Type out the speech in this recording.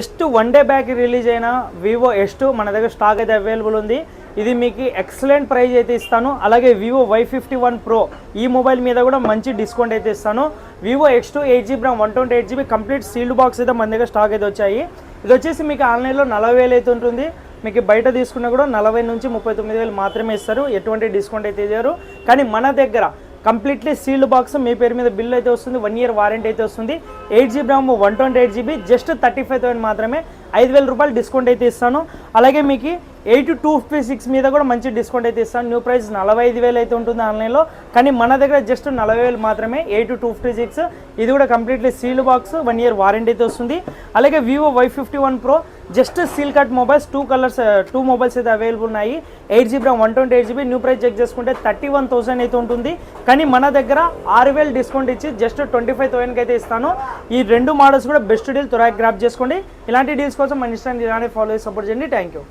Just one day back release అయిన Vivo S2 మన దగ్గర స్టాక్ అయితే అవైలబుల్ ఉంది. ఇది మీకు ఎక్సలెంట్ ప్రైస్ అయితే ఇస్తాను. అలాగే వివో Y51 Pro ఈ మొబైల్ మీద కూడా మంచి డిస్కౌంట్ అయితే ఇస్తాను. Vivo X2 8GB RAM 128GB complete sealed box అయితే మన దగ్గర స్టాక్ అయితే వచ్చాయి. ఇది వచ్చేసి మీకు ఆన్లైన్లో 40,000 అయితే ఉంటుంది. మీకు బయట తీసుకున్నా కూడా 40 నుంచి 39,000 మాత్రమే ఇస్తారు. ఎటువంటి డిస్కౌంట్ అయితే ఇవ్వరు. కానీ మన దగ్గర కంప్లీట్లీ సీల్డ్ బాక్స్ మీ పేరు మీద బిల్ అయితే వస్తుంది. 1 year వారంటీ అయితే వస్తుంది. 8GB RAM 128GB జస్ట్ 35,000 మాత్రమే. 5,000 రూపాయలు డిస్కౌంట్ అయితే ఇస్తాను. అలాగే మీకు 8256 మీద కూడా మంచి డిస్కౌంట్ అయితే ఇస్తాను. న్యూ ప్రైస్ 45,000 అయితే ఉంటుంది ఆన్లైన్లో. కానీ మన దగ్గర జస్ట్ 40,000 మాత్రమే. 8256 ఇది కూడా completely sealed box 1 year warranty అయితే వస్తుంది. అలాగే Vivo Y51 Pro just seal cut mobiles 2 mobiles అయితే అవైలబుల్ ఉన్నాయి. 8GB RAM 128GB new price check చేసుకుంటే 31,000 అయితే ఉంటుంది. కానీ మన దగ్గర 6,000 డిస్కౌంట్ ఇచ్చి జస్ట్ 25,000 అయితే ఇస్తాను. ఈ 2 మోడల్స్ కూడా బెస్ట్ డీల్ త్వరగా గ్రాప్ చేసుకోండి. ఇలాంటి డీల్స్ కోసం మన ఇన్స్టాగ్రామ్ ఇలానే ఫాలో చేసి సపోర్ట్ చేయండి. Thank you.